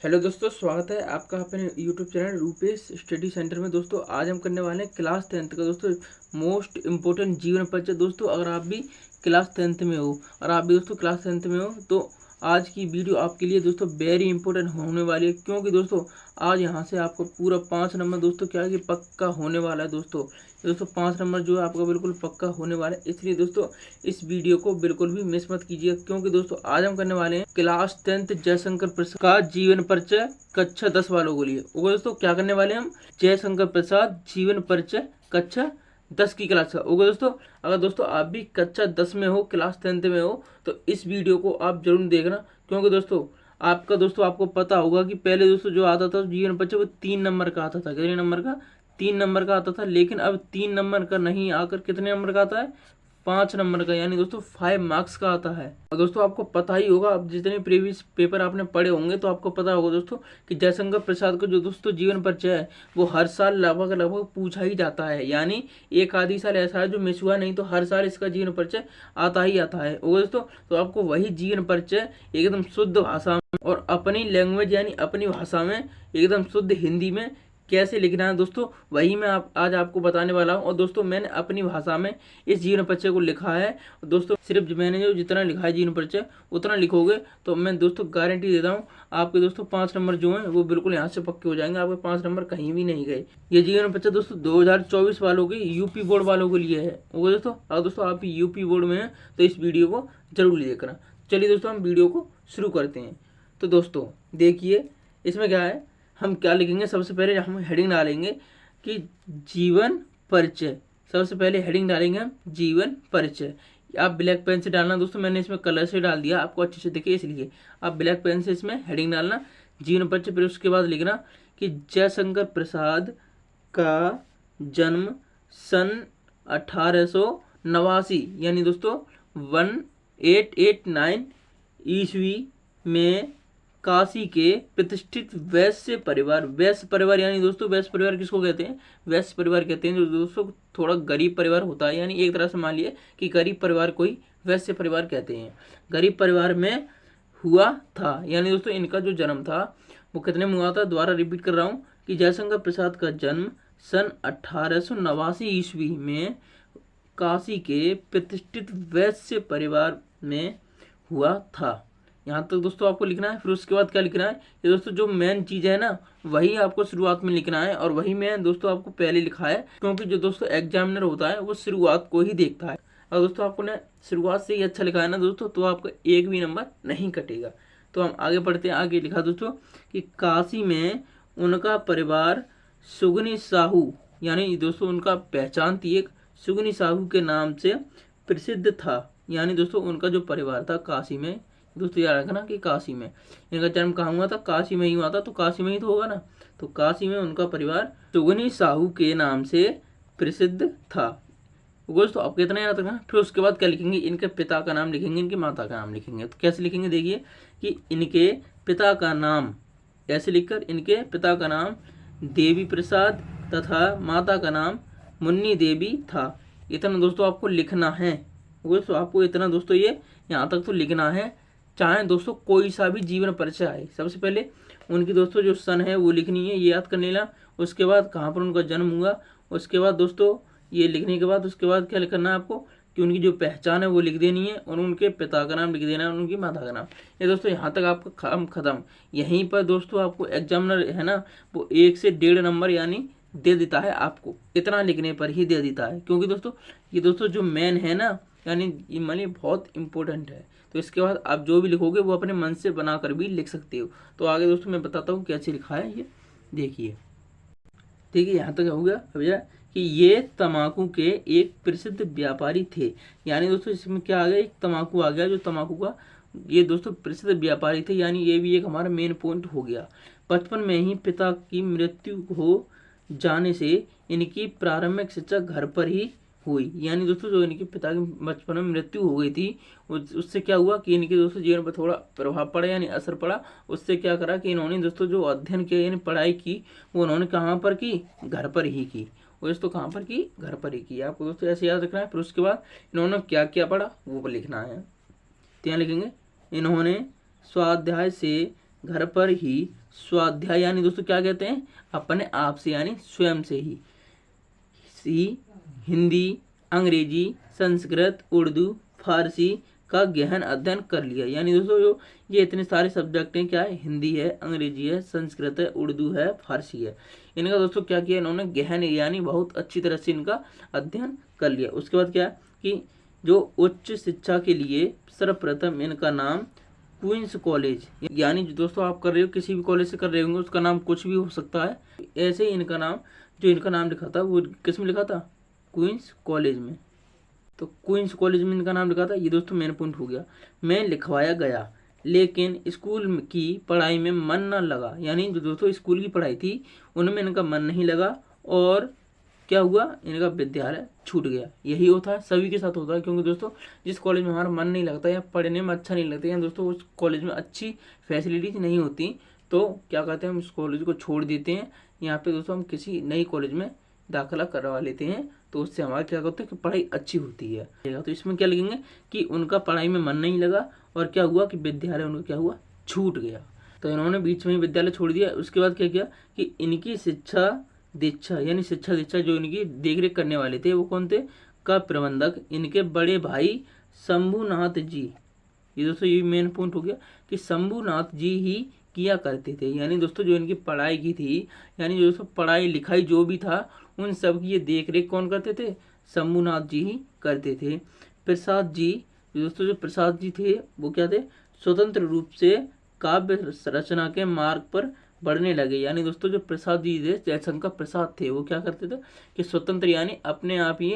Hello दोस्तों, स्वागत है आपका अपने YouTube channel Rupesh study centre में। दोस्तों आज हम करने वाले हैं क्लास 10th का दोस्तों मोस्ट इम्पोर्टेंट जीवन परिचय। दोस्तों अगर आप भी क्लास 10th में हो और आप भी दोस्तों क्लास 10th में हो तो आज की वीडियो आपके लिए दोस्तों वेरी इंपॉर्टेंट होने वाली है, क्योंकि दोस्तों आज यहाँ से आपको पूरा 5 नंबर दोस्तों क्या है कि पक्का होने वाला है। दोस्तों 5 नंबर जो है आपका बिल्कुल पक्का होने वाला है, इसलिए दोस्तों इस वीडियो को बिल्कुल भी मिस मत कीजिएगा, क्योंकि दोस्तों आज हम करने वाले हैं क्लास 10th जयशंकर प्रसाद का जीवन परिचय कक्षा 10 वालों के लिए। वो दोस्तों क्या करने वाले हैं हम जयशंकर प्रसाद जीवन परिचय कक्षा 10 की क्लास का होगा। दोस्तों अगर दोस्तों आप भी कक्षा 10 में हो, क्लास 10th में हो, तो इस वीडियो को आप जरूर देखना, क्योंकि दोस्तों आपको पता होगा कि पहले दोस्तों जो आता था जीवन परिचय वो 3 नंबर का आता था। कितने नंबर का? 3 नंबर का आता था, लेकिन अब 3 नंबर का नहीं आकर कितने नंबर का आता है? 5 नंबर का, यानी दोस्तों 5 मार्क्स का आता है। और दोस्तों आपको पता ही होगा, अब जितने प्रीवियस पेपर आपने पढ़े होंगे तो आपको पता होगा दोस्तों कि जयशंकर प्रसाद का जो दोस्तों जीवन परिचय है वो हर साल लगभग पूछा ही जाता है, यानी एक आधी साल ऐसा है जो मिस हुआ, नहीं तो हर साल इसका जीवन परिचय आता ही आता है। और दोस्तों तो आपको वही जीवन परिचय एकदम शुद्ध भाषा में और अपनी लैंग्वेज यानी अपनी भाषा में एकदम शुद्ध हिंदी में कैसे लिखना है दोस्तों, वही मैं आज आपको बताने वाला हूँ। और दोस्तों मैंने अपनी भाषा में इस जीवन परिचय को लिखा है। दोस्तों सिर्फ मैंने जो जितना लिखा है जीवन परिचय उतना लिखोगे तो मैं दोस्तों गारंटी देता हूँ आपके दोस्तों 5 नंबर जो हैं वो बिल्कुल यहाँ से पक्के हो जाएंगे, आपके 5 नंबर कहीं भी नहीं गए। ये जीवन परिचय दोस्तों 2024 वालों के यूपी बोर्ड वालों के लिए है। वो दोस्तों अगर दोस्तों आप यूपी बोर्ड में हैं तो इस वीडियो को जरूर देखना। चलिए दोस्तों हम वीडियो को शुरू करते हैं। तो दोस्तों देखिए इसमें क्या है, हम क्या लिखेंगे। सबसे पहले हम हेडिंग डालेंगे कि जीवन परिचय। सबसे पहले हेडिंग डालेंगे हम जीवन परिचय। आप ब्लैक पेन से डालना दोस्तों, मैंने इसमें कलर से डाल दिया आपको अच्छे से दिखे, इसलिए आप ब्लैक पेन से इसमें हेडिंग डालना जीवन परिचय। फिर उसके बाद लिखना कि जयशंकर प्रसाद का जन्म सन 1889 यानी दोस्तों 1889 ईस्वी में काशी के प्रतिष्ठित वैश्य परिवार यानी दोस्तों वैश्य परिवार किसको कहते हैं? वैश्य परिवार कहते हैं जो दोस्तों थोड़ा गरीब परिवार होता है, यानी एक तरह से मान लिए कि गरीब परिवार को ही वैश्य परिवार कहते हैं। गरीब परिवार में हुआ था, यानी दोस्तों इनका जो जन्म था वो कितने में हुआ था? दोबारा रिपीट कर रहा हूँ कि जयशंकर प्रसाद का जन्म सन 1889 ईस्वी में काशी के प्रतिष्ठित वैश्य परिवार में हुआ था। यहाँ तक दोस्तों आपको लिखना है। फिर उसके बाद क्या लिखना है? ये दोस्तों जो मेन चीज़ है ना वही आपको शुरुआत में लिखना है, और वही मैं दोस्तों आपको पहले लिखा है, क्योंकि जो दोस्तों एग्जामिनर होता है वो शुरुआत को ही देखता है। और दोस्तों आपको ने शुरुआत से ही अच्छा लिखा है ना दोस्तों, तो आपका एक भी नंबर नहीं कटेगा। तो हम आगे पढ़ते हैं। आगे लिखा दोस्तों कि काशी में उनका परिवार सुगनी साहू, यानी दोस्तों उनका पहचान थी एक सुगनी साहू के नाम से प्रसिद्ध था। यानी दोस्तों उनका जो परिवार था काशी में, दोस्तों याद रखना कि काशी में इनका जन्म कहाँ हुआ था? काशी में ही हुआ था, तो काशी में ही तो होगा ना। तो काशी में उनका परिवार सुगनी साहू के नाम से प्रसिद्ध था। दोस्तों आपको इतना याद रखना। फिर उसके बाद क्या लिखेंगे? इनके पिता का नाम लिखेंगे, इनकी माता का नाम लिखेंगे। तो कैसे लिखेंगे देखिए कि इनके पिता का नाम ऐसे लिखकर, इनके पिता का नाम देवी प्रसाद तथा माता का नाम मुन्नी देवी था। इतना दोस्तों आपको लिखना है। दोस्तों आपको इतना दोस्तों ये यहाँ तक तो लिखना है, चाहे दोस्तों कोई सा भी जीवन परिचय आए। सबसे पहले उनकी दोस्तों जो सन है वो लिखनी है, ये याद कर लेना। उसके बाद कहाँ पर उनका जन्म हुआ, उसके बाद दोस्तों ये लिखने के बाद उसके बाद क्या करना है आपको कि उनकी जो पहचान है वो लिख देनी है, और उनके पिता का नाम लिख देना है, उनकी माता का नाम। ये दोस्तों यहाँ तक आपका काम खत्म। यहीं पर दोस्तों आपको एग्जामिनर है ना वो 1 से 1.5 नंबर यानी दे देता है, आपको इतना लिखने पर ही दे देता है, क्योंकि दोस्तों ये दोस्तों जो मेन है ना यानी ये मानिए बहुत इंपॉर्टेंट है। तो इसके बाद आप जो भी लिखोगे वो अपने मन से बनाकर भी लिख सकते हो। तो आगे दोस्तों मैं बताता हूँ कैसे लिखा है, ये देखिए। ठीक है, यहाँ तक हो गया भैया कि ये तम्बाकू के एक प्रसिद्ध व्यापारी थे। यानी दोस्तों इसमें क्या आ गया? एक तम्बाकू आ गया, जो तम्बाकू का ये दोस्तों प्रसिद्ध व्यापारी थे, यानी ये भी एक हमारा मेन पॉइंट हो गया। बचपन में ही पिता की मृत्यु हो जाने से इनकी प्रारंभिक शिक्षा घर पर ही हुई। यानी दोस्तों जो इनके पिता की बचपन में मृत्यु हो गई थी उससे क्या हुआ कि इनके दोस्तों जीवन पर थोड़ा प्रभाव पड़ा, यानी असर पड़ा। उससे क्या करा कि इन्होंने दोस्तों जो अध्ययन किया यानी पढ़ाई की वो उन्होंने कहाँ पर की? घर पर ही की। वो दोस्तों कहाँ पर की? घर पर ही की। आपको दोस्तों ऐसे याद रखना है। फिर उसके बाद इन्होंने क्या क्या पढ़ा वो लिखना है। तो यहाँ लिखेंगे इन्होंने स्वाध्याय से घर पर ही स्वाध्याय यानी दोस्तों क्या कहते हैं, अपने आप से यानी स्वयं से ही। हिंदी, अंग्रेजी, संस्कृत, उर्दू, फारसी का गहन अध्ययन कर लिया। यानी दोस्तों जो ये इतने सारे सब्जेक्ट हैं, क्या है, हिंदी है, अंग्रेजी है, संस्कृत है, उर्दू है, फारसी है, इनका दोस्तों क्या किया इन्होंने, गहन यानी बहुत अच्छी तरह से इनका अध्ययन कर लिया। उसके बाद क्या कि जो उच्च शिक्षा के लिए सर्वप्रथम इनका नाम क्वींस कॉलेज, यानी जो दोस्तों आप कर रहे हो किसी भी कॉलेज से कर रहे होंगे, उसका नाम कुछ भी हो सकता है, ऐसे ही इनका नाम, जो इनका नाम लिखा था वो किस में लिखा था, क्वींस कॉलेज में। तो क्वींस कॉलेज में इनका नाम लिखा था, ये दोस्तों मेन पॉइंट हो गया। मैं लिखवाया गया लेकिन स्कूल की पढ़ाई में मन न लगा, यानी जो दोस्तों स्कूल की पढ़ाई थी उनमें इनका मन नहीं लगा, और क्या हुआ, इनका विद्यालय छूट गया। यही होता है, सभी के साथ होता है, क्योंकि दोस्तों जिस कॉलेज में हमारा मन नहीं लगता या पढ़ने में अच्छा नहीं लगता या दोस्तों उस कॉलेज में अच्छी फैसिलिटीज नहीं होती, तो क्या कहते हैं, हम उस कॉलेज को छोड़ देते हैं। यहाँ पे दोस्तों हम किसी नई कॉलेज में दाखिला करवा लेते हैं, तो उससे हमारा क्या होता है कि पढ़ाई अच्छी होती है। तो इसमें क्या लिखेंगे कि उनका पढ़ाई में मन नहीं लगा, और क्या हुआ कि विद्यालय उनका क्या हुआ, छूट गया। तो इन्होंने बीच में ही विद्यालय छोड़ दिया। उसके बाद क्या किया कि इनकी शिक्षा दीक्षा यानी शिक्षा दीक्षा जो इनकी देखरेख करने वाले थे वो कौन थे, का प्रबंधक इनके बड़े भाई शंभुनाथ जी। ये दोस्तों ये मेन पॉइंट हो गया कि शंभुनाथ जी ही किया करते थे। यानी दोस्तों जो इनकी पढ़ाई की थी, यानी जो दोस्तों पढ़ाई लिखाई जो भी था उन सब की ये देख रेख कौन करते थे, शंभुनाथ जी ही करते थे। प्रसाद जी, दोस्तों जो प्रसाद जी थे वो क्या थे, स्वतंत्र रूप से काव्य रचना के मार्ग पर बढ़ने लगे। यानी दोस्तों जो प्रसाद जी थे, जयशंकर प्रसाद थे, वो क्या करते थे कि स्वतंत्र यानी अपने आप ही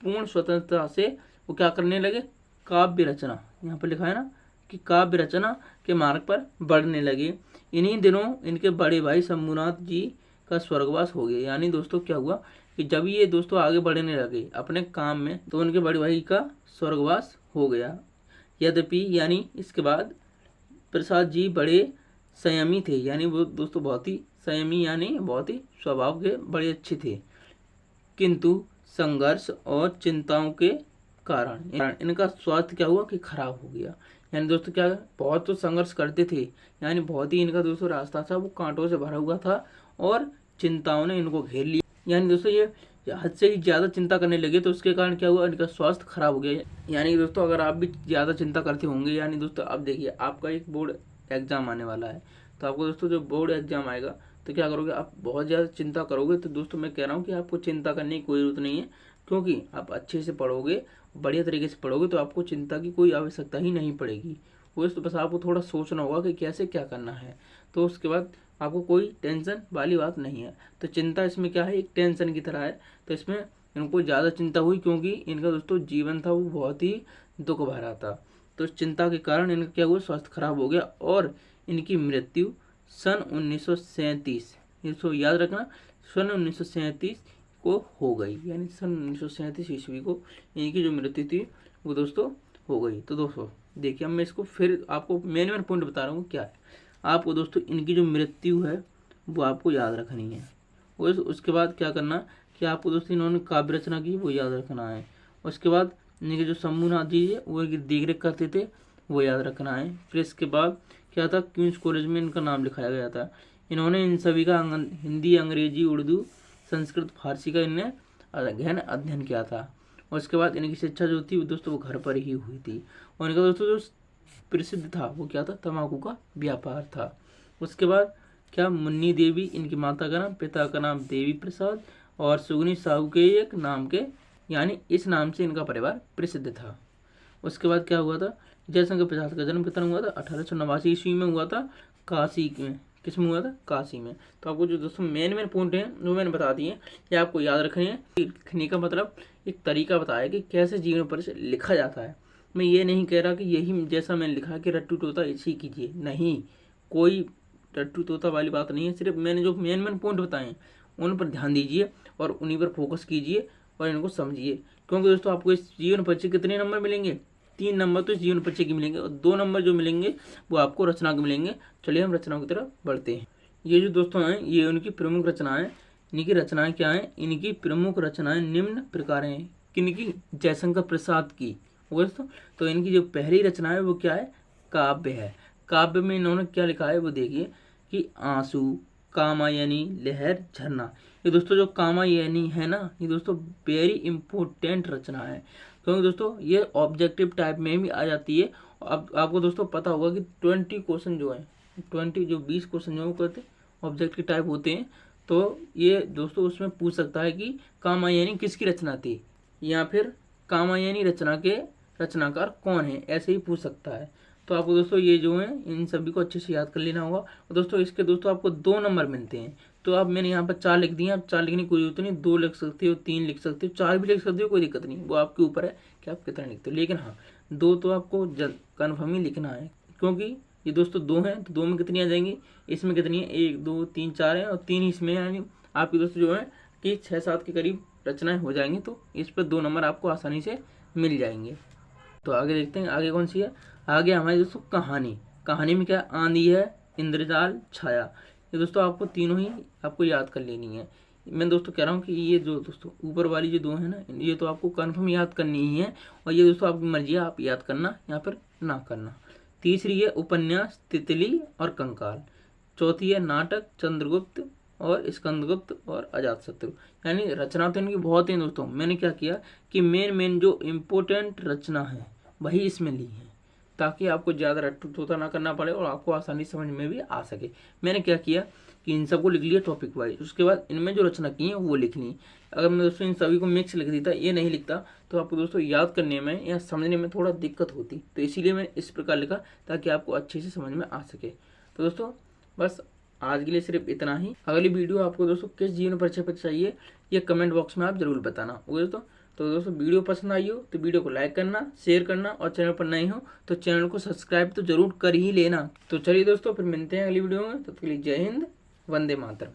पूर्ण स्वतंत्रता से वो क्या करने लगे, काव्य रचना, यहाँ पर लिखा है ना कि काव्य रचना के मार्ग पर बढ़ने लगे। इन्हीं दिनों इनके बड़े भाई शंभुनाथ जी का स्वर्गवास हो गया। यानी दोस्तों क्या हुआ कि जब ये दोस्तों आगे बढ़ने लगे अपने काम में, तो उनके बड़े भाई का स्वर्गवास हो गया। यद्यपि यानी इसके बाद प्रसाद जी बड़े संयमी थे, यानी वो दोस्तों बहुत ही संयमी यानी बहुत ही स्वभाव के बड़े अच्छे थे, किंतु संघर्ष और चिंताओं के कारण इनका स्वास्थ्य क्या हुआ कि खराब हो गया। यानी दोस्तों क्या बहुत तो संघर्ष करते थे, यानी बहुत ही इनका दोस्तों रास्ता था वो कांटों से भरा हुआ था और चिंताओं ने इनको घेर लिया। यानी दोस्तों ये हद से ही ज़्यादा चिंता करने लगे, तो उसके कारण क्या हुआ, इनका स्वास्थ्य खराब हो गया। यानी दोस्तों अगर आप भी ज़्यादा चिंता करते होंगे, यानी दोस्तों आप देखिए आपका एक बोर्ड एग्जाम आने वाला है, तो आपको दोस्तों जो बोर्ड एग्जाम आएगा तो क्या करोगे, आप बहुत ज़्यादा चिंता करोगे। तो दोस्तों मैं कह रहा हूँ कि आपको चिंता करने की कोई जरूरत नहीं है, क्योंकि आप अच्छे से पढ़ोगे, बढ़िया तरीके से पढ़ोगे, तो आपको चिंता की कोई आवश्यकता ही नहीं पड़ेगी। वो तो बस आपको थोड़ा सोचना होगा कि कैसे क्या करना है, तो उसके बाद आपको कोई टेंशन वाली बात नहीं है। तो चिंता इसमें क्या है, एक टेंशन की तरह है। तो इसमें इनको ज़्यादा चिंता हुई क्योंकि इनका दोस्तों जीवन था वो बहुत ही दुख भरा था। तो चिंता के कारण इनका क्या हुआ, स्वास्थ्य खराब हो गया और इनकी मृत्यु सन 1937, इसको याद रखना, सन 1937 को हो गई। यानी सन 1937 ईस्वी को इनकी जो मृत्यु थी वो दोस्तों हो गई। तो दोस्तों देखिए मैं इसको फिर आपको मेन पॉइंट बता रहा हूँ क्या है। आपको दोस्तों इनकी जो मृत्यु है वो आपको याद रखनी है। उसके बाद क्या करना कि आपको दोस्तों इन्होंने काव्य रचना की वो याद रखना है। उसके बाद इनके जो शंभुनाथ जी है वो इनकी देख रेख करते थे वो याद रखना है। फिर इसके बाद क्या था, क्वींस कॉलेज में इनका नाम लिखाया गया था। इन्होंने इन सभी का हिंदी, अंग्रेजी, उर्दू, संस्कृत, फारसी का इन्हें गहन अध्ययन किया था। और उसके बाद इनकी शिक्षा जो थी वो दोस्तों वो घर पर ही हुई थी। और इनका दोस्तों जो प्रसिद्ध था वो क्या था, तंबाकू का व्यापार था। उसके बाद क्या, मुन्नी देवी इनकी माता का नाम, पिता का नाम देवी प्रसाद और सुगनी साहू के एक नाम के, यानी इस नाम से इनका परिवार प्रसिद्ध था। उसके बाद क्या हुआ था, जयशंकर प्रसाद का जन्म कितना हुआ था, 1889 ईस्वी में हुआ था, काशी में। किस में हुआ था, काशी में। तो आपको जो दोस्तों मेन पॉइंट हैं वो मैंने बता दिए, ये आपको याद रखने हैं। लिखने का मतलब एक तरीका बताया कि कैसे जीवन पर से लिखा जाता है। मैं ये नहीं कह रहा कि यही जैसा मैंने लिखा कि रट्टू तोता इसी कीजिए, नहीं, कोई रट्टू तोता वाली बात नहीं है। सिर्फ मैंने जो मेन पॉइंट बताए उन पर ध्यान दीजिए और उन्हीं पर फोकस कीजिए और इनको समझिए। क्योंकि दोस्तों आपको इस जीवन परिचय कितने नंबर मिलेंगे, 3 नंबर तो इस जीवन परिचय के मिलेंगे और 2 नंबर जो मिलेंगे वो आपको रचना के मिलेंगे। चलिए हम रचनाओं की तरफ बढ़ते हैं। ये जो दोस्तों हैं ये उनकी प्रमुख रचनाएं, इनकी रचनाएं क्या हैं, इनकी प्रमुख रचनाएं निम्न प्रकार हैं। किनकी, जयशंकर प्रसाद की। दोस्तों तो इनकी जो पहली रचना है वो क्या है, काव्य है। काव्य में इन्होंने क्या लिखा है वो देखिए कि आंसू, कामायनी, लहर, झरना। ये दोस्तों जो कामायनी है ना, ये दोस्तों वेरी इंपॉर्टेंट रचना है, क्योंकि दोस्तों ये ऑब्जेक्टिव टाइप में भी आ जाती है। अब आपको दोस्तों पता होगा कि 20 क्वेश्चन जो है, 20 क्वेश्चन जो कहते हैं ऑब्जेक्टिव टाइप होते हैं, तो ये दोस्तों उसमें पूछ सकता है कि कामायनी किसकी रचना थी, या फिर कामायनी रचना के रचनाकार कौन है, ऐसे ही पूछ सकता है। तो आपको दोस्तों ये जो है इन सभी को अच्छे से याद कर लेना होगा। और दोस्तों इसके दोस्तों आपको 2 नंबर मिलते हैं। तो अब मैंने यहाँ पर 4 लिख दिए, अब 4 लिखने की कोई जरूरत नहीं, 2 लिख सकते हो, 3 लिख सकते हो, 4 भी लिख सकते हो, कोई दिक्कत नहीं, वो आपके ऊपर है कि आप कितना लिखते हो। लेकिन हाँ, 2 तो आपको कन्फर्म ही लिखना है, क्योंकि ये दोस्तों 2 हैं, तो 2 में कितनी आ जाएंगी, इसमें कितनी है, 1 2 3 4 है, और 3 इसमें, यानी आपकी दोस्तों जो है कि 6-7 के करीब रचनाएं हो जाएंगी। तो इस पर 2 नंबर आपको आसानी से मिल जाएंगे। तो आगे देखते हैं आगे कौन सी है। आगे हमारी दोस्तों कहानी। कहानी में क्या, आंधी है, इंद्रजाल, छाया। ये दोस्तों आपको तीनों ही आपको याद कर लेनी है। मैं दोस्तों कह रहा हूँ कि ये जो दोस्तों ऊपर वाली जो 2 है ना, ये तो आपको कन्फर्म याद करनी ही है, और ये दोस्तों आपकी मर्जी है, आप याद करना या फिर ना करना। तीसरी है उपन्यास, तितली और कंकाल। चौथी है नाटक, चंद्रगुप्त और स्कंदगुप्त और अजातशत्रु। यानी रचना तो इनकी बहुत है दोस्तों। मैंने क्या किया कि मेन जो इम्पोर्टेंट रचना है वही इसमें ली है, ताकि आपको ज़्यादा रट्टूता ना करना पड़े और आपको आसानी समझ में भी आ सके। मैंने क्या किया कि इन सबको लिख लिया टॉपिक वाइज, उसके बाद इनमें जो रचना की है वो लिख ली। अगर मैं दोस्तों इन सभी को मिक्स लिख देता, ये नहीं लिखता, तो आपको दोस्तों याद करने में या समझने में थोड़ा दिक्कत होती। तो इसीलिए मैं इस प्रकार लिखा, ताकि आपको अच्छे से समझ में आ सके। तो दोस्तों बस आज के लिए सिर्फ इतना ही। अगली वीडियो आपको दोस्तों किस जीवन परिचय पर चाहिए, ये कमेंट बॉक्स में आप जरूर बताना। वो दोस्तों वीडियो पसंद आई हो तो वीडियो को लाइक करना, शेयर करना, और चैनल पर नए हो तो चैनल को सब्सक्राइब तो जरूर कर ही लेना। तो चलिए दोस्तों, फिर मिलते हैं अगली वीडियो में। तब तक के लिए जय हिंद, वंदे मातरम।